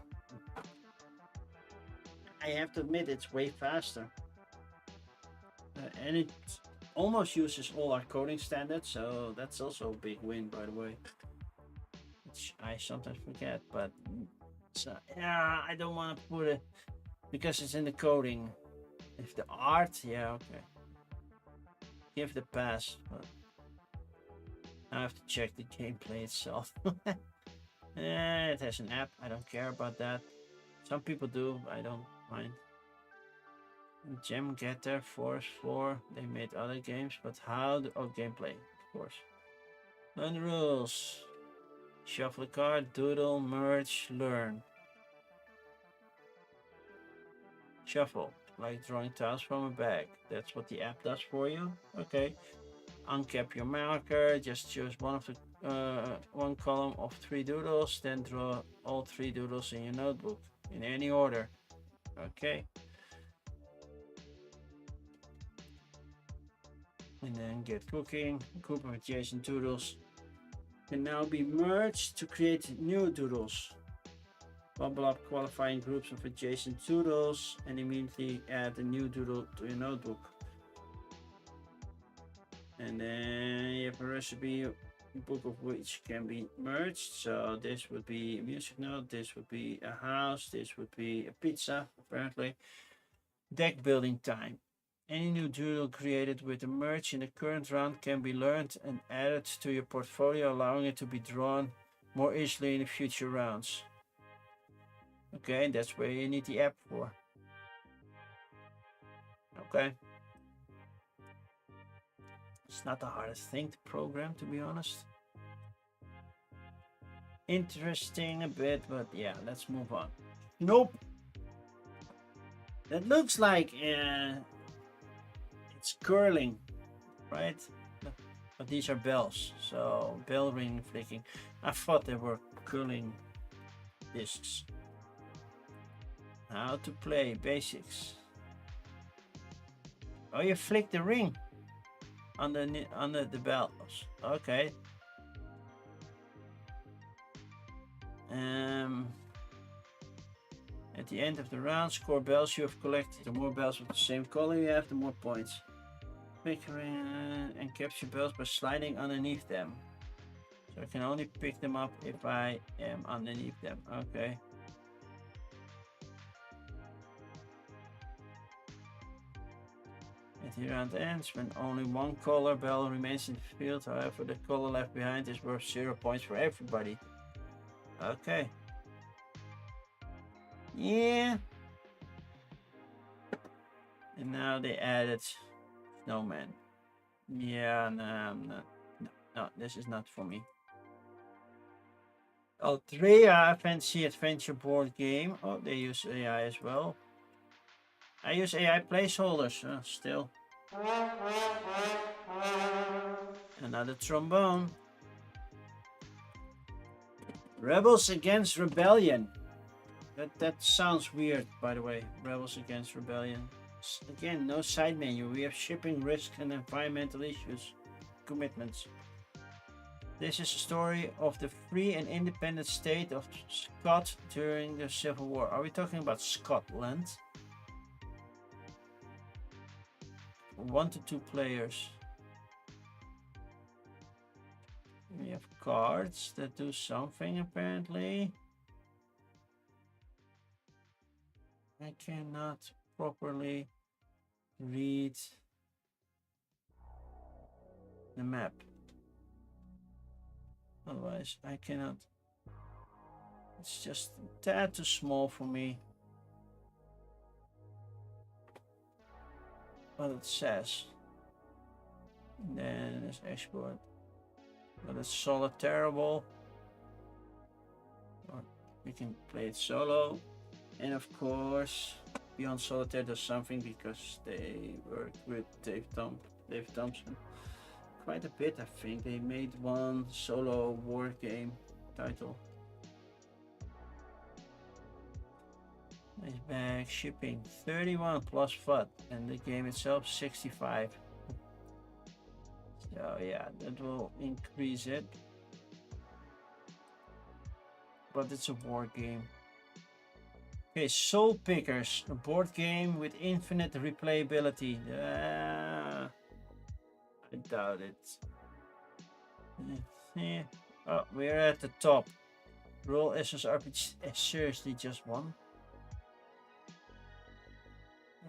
I have to admit it's way faster, and it almost uses all our coding standards, so that's also a big win, by the way, which I sometimes forget. But so yeah, I don't want to put it because it's in the coding. If the art, yeah, okay, give the pass, but I have to check the gameplay itself. It has an app, I don't care about that. Some people do, I don't mind. Gem Getter, Force 4, they made other games, but how do, oh, gameplay, of course. Learn the rules. Shuffle a card, doodle, merge, learn. Shuffle, like drawing tiles from a bag. That's what the app does for you. Okay. Uncap your marker, just choose one of the one column of 3 doodles, then draw all 3 doodles in your notebook in any order. Okay. And then get cooking. A group of adjacent doodles can now be merged to create new doodles. Bubble up qualifying groups of adjacent doodles and immediately add a new doodle to your notebook. And then you have a recipe book of which can be merged. So this would be a music note, this would be a house, this would be a pizza, apparently. Deck building time. Any new doodle created with a merge in the current round can be learned and added to your portfolio, allowing it to be drawn more easily in the future rounds. Okay, that's where you need the app for. Okay. It's not the hardest thing to program, to be honest. Interesting a bit, but yeah, let's move on. Nope. That looks like it's curling, right? But these are bells, so bell ring flicking. I thought they were curling discs. How to play basics. Oh, you flick the ring under the bells. Okay. At the end of the round, score bells you have collected. The more bells of the same color you have, the more points. Pick and capture bells by sliding underneath them. So I can only pick them up if I am underneath them. Okay. At the round ends when only one color bell remains in the field. However, the color left behind is worth 0 points for everybody. Okay. Yeah. And now they added snowman. Yeah, no, this is not for me. Altrea Fancy Adventure board game. Oh, they use AI as well. I use AI placeholders, still. Another trombone. Rebels Against Rebellion. That sounds weird, by the way. Rebels Against Rebellion. Again, no side menu. We have shipping risk and environmental issues. Commitments. This is a story of the free and independent state of Scott during the Civil War. Are we talking about Scotland? 1 to 2 players. We have cards that do something apparently. I cannot properly read the map. Otherwise, I cannot. It's just a tad too small for me. But it says. And then there's export. But it's solo terrible. Or we can play it solo. And of course, Beyond Solitaire does something because they worked with Dave Thompson quite a bit. I think they made one solo war game title. Nice bag. Shipping 31 plus FUD, and the game itself 65. So yeah, that will increase it. But it's a war game. Okay, Soul Pickers, a board game with infinite replayability. I doubt it. Yeah. Oh, we're at the top. Roll SSRPG. Seriously, just one?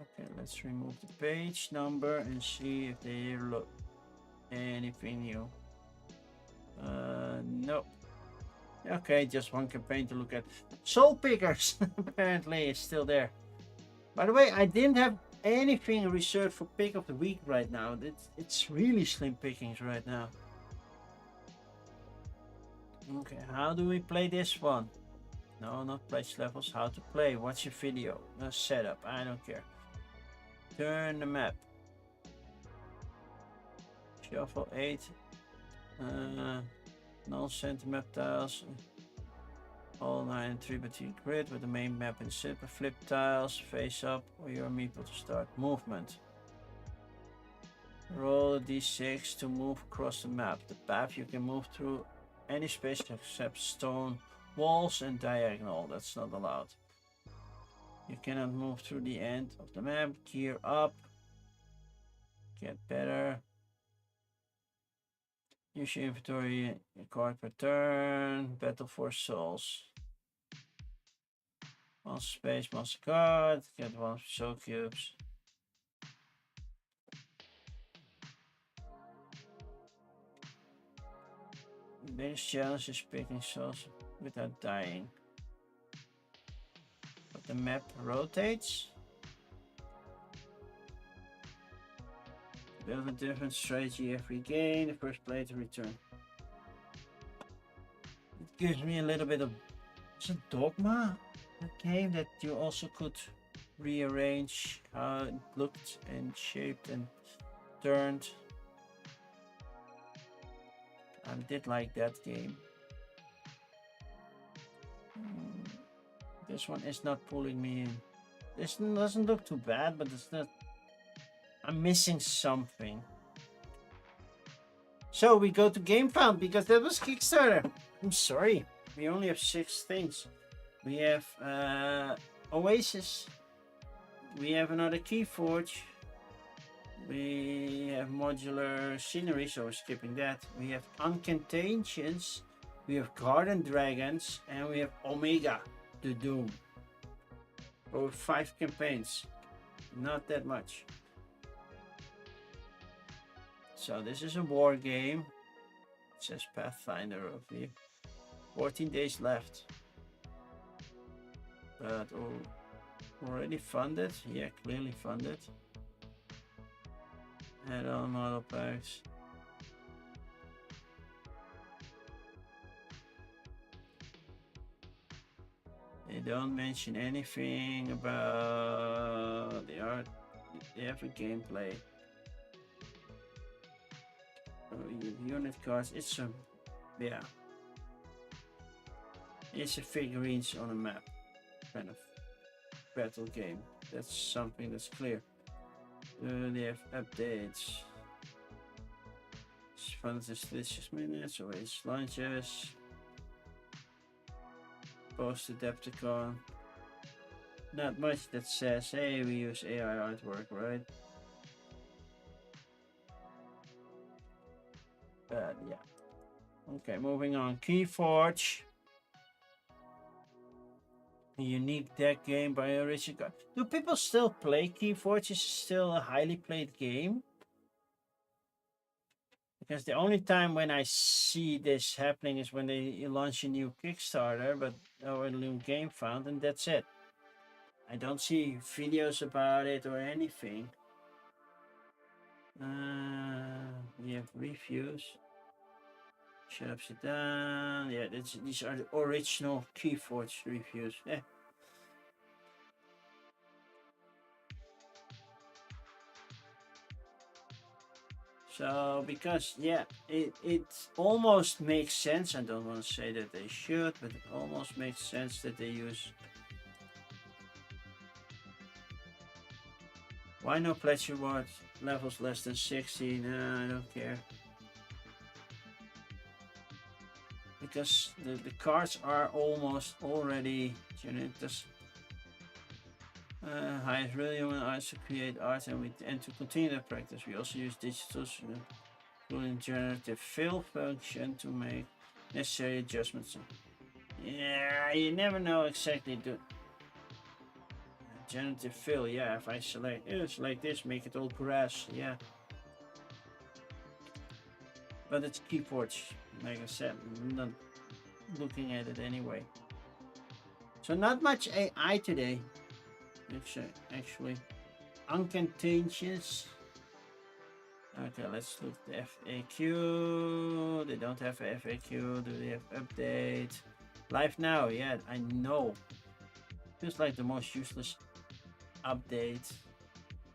Okay, let's remove the page number and see if they look anything new. Nope. Okay, just one campaign to look at. Soul Pickers apparently is still there. By the way, I didn't have anything reserved for pick of the week right now. It's really slim pickings right now. Okay, how do we play this one? No, not pledge levels. How to play? Watch a video. No setup. I don't care. Turn the map. Shuffle 8. Non-center map tiles. All 9 and 3x3 grid with the main map in center. Flip tiles, face up, or your meeple to start movement. Roll a d6 to move across the map. The path you can move through any space except stone walls and diagonal. That's not allowed. You cannot move through the end of the map. Gear up. Get better. Use your inventory, a card per turn. Battle for souls. One space, monster card. Get one soul cubes. The biggest challenge is picking souls without dying. But the map rotates. Build a different strategy every game. The first player to return. It gives me a little bit of... It's a Dogma, a game that you also could rearrange how it looked and shaped and turned. I did like that game. This one is not pulling me in. This doesn't look too bad, but it's not... I'm missing something. So we go to GameFound because that was Kickstarter. I'm sorry, we only have 6 things. We have Oasis. We have another Keyforge. We have modular scenery, so we're skipping that. We have Uncontagious. We have Garden Dragons, and we have Omega, the Doom. Over 5 campaigns. Not that much. So this is a war game. It says Pathfinder over here. 14 days left. But already funded? Yeah, clearly funded. Add-on model packs. They don't mention anything about the art. They have a gameplay. Unit cards. It's a, yeah. It's a figurines on a map kind of battle game. That's something that's clear. They have updates. Fun delicious minutes, always lunches. Post Adepticon. Not much that says, hey, we use AI artwork, right? But yeah. Okay, moving on. Keyforge. A unique deck game by Original. Do people still play Keyforge? Is it still a highly played game? Because the only time when I see this happening is when they launch a new Kickstarter, but or a new game found, and that's it. I don't see videos about it or anything. We have reviews. Shut up, sit down. Yeah, these are the original Keyforge reviews. Yeah. So, because, yeah, it almost makes sense. I don't want to say that they should, but it almost makes sense that they use... Why no pledge reward levels less than 60? No, I don't care. Because the cards are almost already generative. Highest really when artists to create art, and we tend to continue that practice. We also use digital, including generative fill function to make necessary adjustments. Yeah, you never know exactly the generative fill. Yeah, if I select this, make it all grass. Yeah, but it's Keyforge. Like I said, I'm not looking at it anyway. So not much AI today. Actually, Uncontagious. Okay, let's look at the FAQ. They don't have a FAQ. Do they have update? Live now, yeah, I know. Feels like the most useless update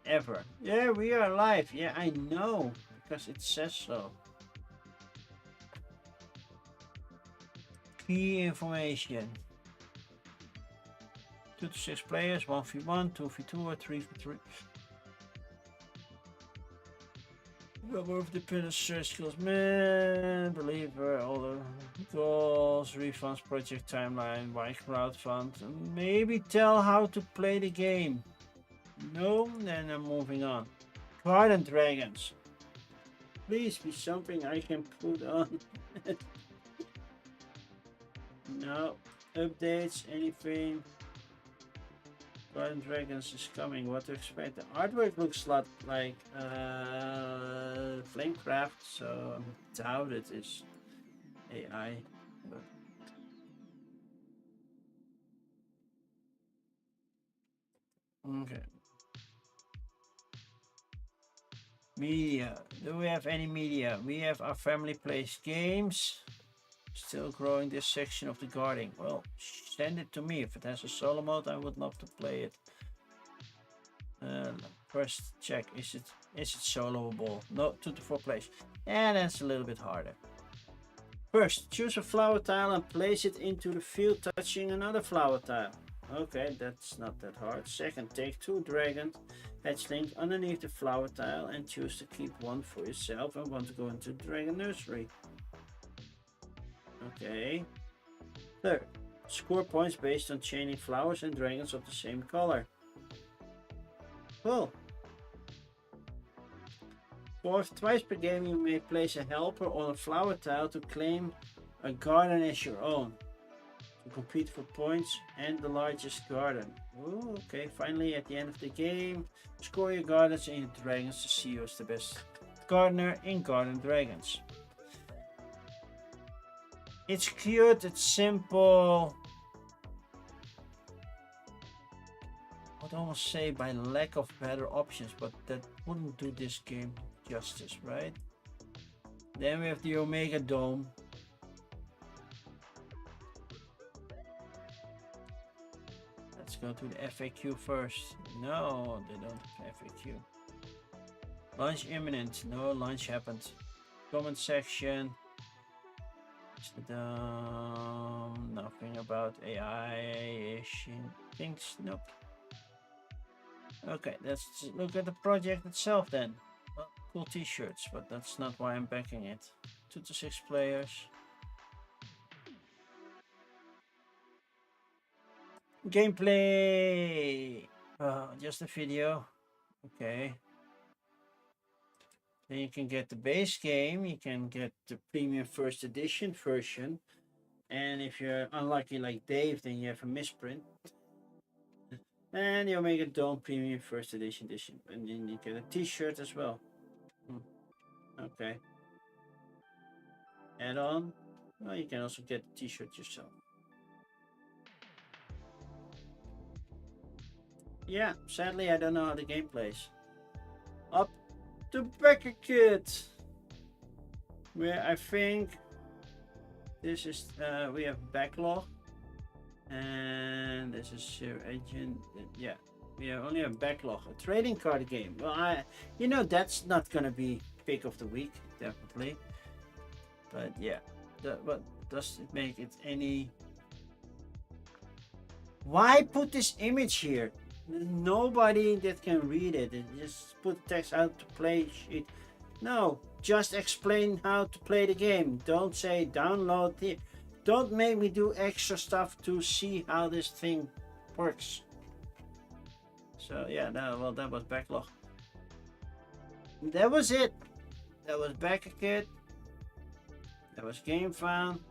ever. Yeah, we are live. Yeah, I know, because it says so. Key information. 2 to 6 players, 1v1, 2v2 or 3v3. Number of dependent search skills, man, believer, all the goals, refunds, project timeline, why crowdfund, and maybe tell how to play the game. No, then I'm moving on. Garden Dragons. Please be something I can put on. No. Updates, anything. Garden Dragons is coming. What to expect? The artwork looks a lot like Flamecraft, so I doubt it is AI. But okay. Media. Do we have any media? We have Our Family Plays Games. Still growing this section of the garden. Well, send it to me. If it has a solo mode, I would love to play it. First check, is it soloable? No, 2 to 4 plays. And that's a little bit harder. First, choose a flower tile and place it into the field touching another flower tile. Okay, that's not that hard. Second, take 2 dragon hatchlings underneath the flower tile and choose to keep one for yourself and one to go into the dragon nursery. Okay. Third, score points based on chaining flowers and dragons of the same color. Cool. Fourth, twice per game you may place a helper on a flower tile to claim a garden as your own. To compete for points and the largest garden. Ooh, okay, finally at the end of the game, score your gardens and your dragons to see who's the best gardener in Garden Dragons. It's cute, it's simple. I'd almost say by lack of better options, but that wouldn't do this game justice, right? Then we have the Omega Dome. Let's go to the FAQ first. No, they don't have FAQ. Launch imminent. No launch happened. Comment section. Nothing about AI-ish things. Nope. Okay, let's look at the project itself then. Well, cool t-shirts, but that's not why I'm backing it. 2 to 6 players. Gameplay! Just a video. Okay. Then you can get the base game, you can get the premium first edition version, and if you're unlucky like Dave, then you have a misprint. And the Omega Dome premium first edition, and then you get a t-shirt as well. Okay. Add-on. Well, you can also get the t-shirt yourself. Yeah, sadly I don't know how the game plays. Up to Becker Kit, where I think this is we have backlog, and this is Sir Agent. Yeah, we only have backlog. A trading card game. Well, that's not gonna be pick of the week, definitely. But yeah, but does it make it any? Why put this image here? There's nobody that can read it. Just put text out to play it. No, just explain how to play the game. Don't say download it. Don't make me do extra stuff to see how this thing works. So yeah, that was backlog. That was it. That was Backer Kit. That was Game Found.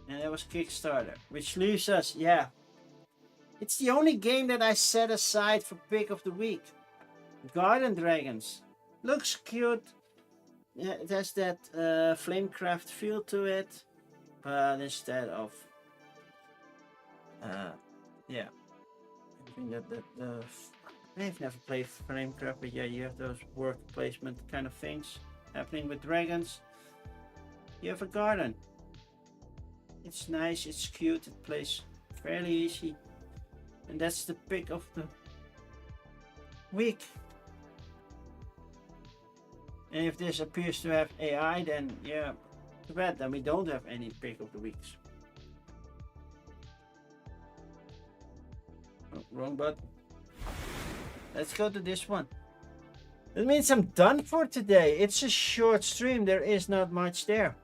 And that was Kickstarter. Which leaves us, yeah. It's the only game that I set aside for pick of the week. Garden Dragons. Looks cute. Yeah, it has that Flamecraft feel to it. But instead of... yeah. I think that I've never played Flamecraft, but yeah, you have those work placement kind of things happening with dragons. You have a garden. It's nice, it's cute, it plays fairly easy. And that's the pick of the week. And if this appears to have AI, then yeah, too bad. Then we don't have any pick of the weeks. Oh, wrong button. Let's go to this one. That means I'm done for today. It's a short stream. There is not much there.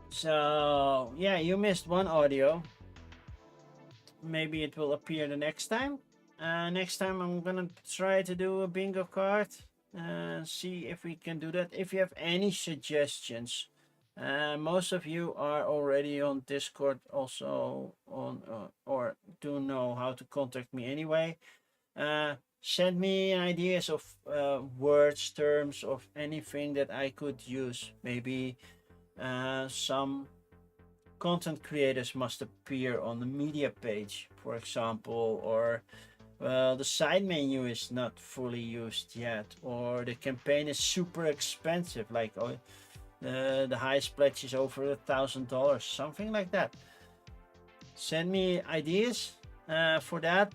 So yeah, you missed one audio. Maybe it will appear the next time. Next time I'm gonna try to do a bingo card. See if we can do that. If you have any suggestions, most of you are already on Discord, also on or do know how to contact me anyway. Send me ideas of words, terms, of anything that I could use. Maybe some content creators must appear on the media page, for example, or well, the side menu is not fully used yet, or the campaign is super expensive, like the highest pledge is over $1,000, something like that. Send me ideas for that.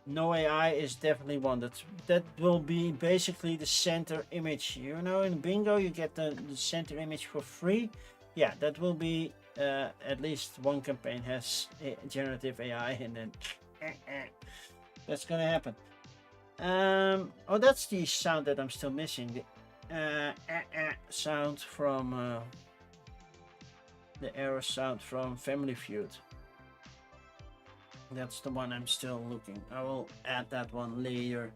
No AI is definitely one that will be basically the center image. You know, in bingo you get the center image for free. Yeah, that will be at least one campaign has generative AI, and then that's gonna happen. Oh, that's the sound that I'm still missing. The sound from the arrow sound from Family Feud. That's the one I'm still looking. I will add that one later.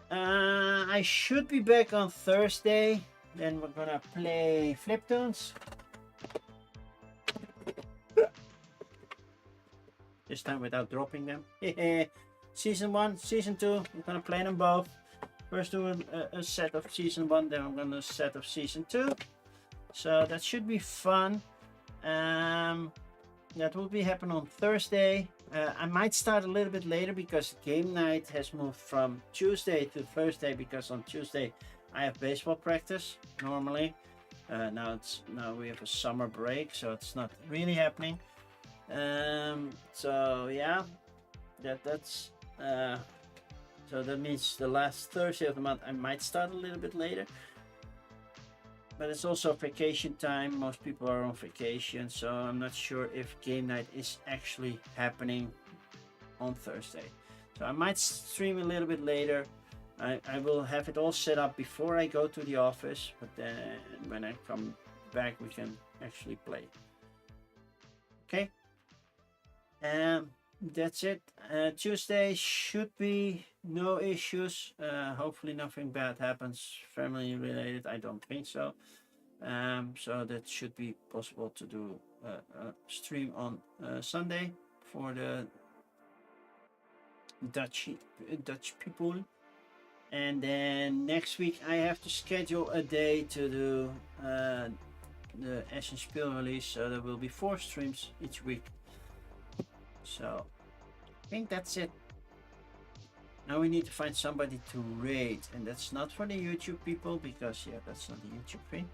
I should be back on Thursday. Then we're gonna play Fliptoons. This time without dropping them. Season 1, Season 2, I'm gonna play them both. First do a set of Season 1, then I'm gonna do a set of Season 2. So that should be fun. That will be happen on Thursday. I might start a little bit later because game night has moved from Tuesday to Thursday, because on Tuesday I have baseball practice normally. Now we have a summer break, so it's not really happening. So yeah, that's so that means the last Thursday of the month I might start a little bit later. But it's also vacation time. Most people are on vacation, so I'm not sure if game night is actually happening on Thursday. So I might stream a little bit later. I will have it all set up before I go to the office, but then when I come back we can actually play. Okay, that's it. Tuesday should be no issues. Hopefully nothing bad happens family related. I don't think so. So that should be possible to do a stream on Sunday for the Dutch people. And then next week I have to schedule a day to do the Essen Spiel release, so there will be 4 streams each week. So I think that's it. Now we need to find somebody to raid, and that's not for the YouTube people, because yeah, that's not the YouTube thing.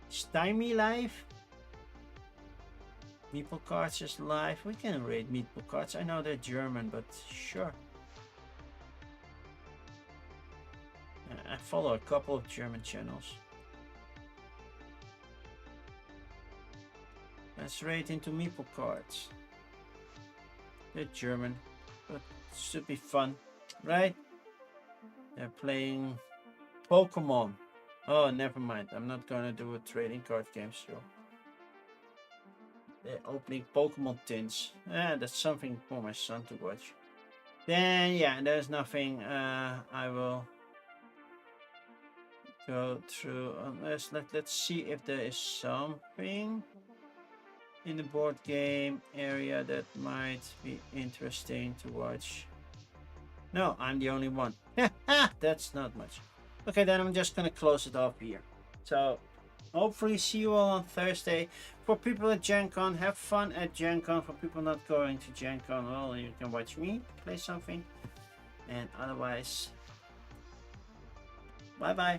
Stymie live? Meeple Cards is live. We can raid Meeple Cards. I know they're German, but sure. I follow a couple of German channels. Let's raid into Meeple Cards. They're German, but it should be fun, right? They're playing Pokemon. Oh, never mind. I'm not gonna do a trading card game show. They're opening Pokemon tins. That's something for my son to watch. Then yeah, there's nothing. I will go through unless let's see if there is something in the board game area that might be interesting to watch. No, I'm the only one. That's not much. Okay, then I'm just gonna close it off here. So hopefully see you all on Thursday. For people at Gen Con, have fun at Gen Con. For people not going to Gen Con, well, you can watch me play something. And otherwise, bye bye.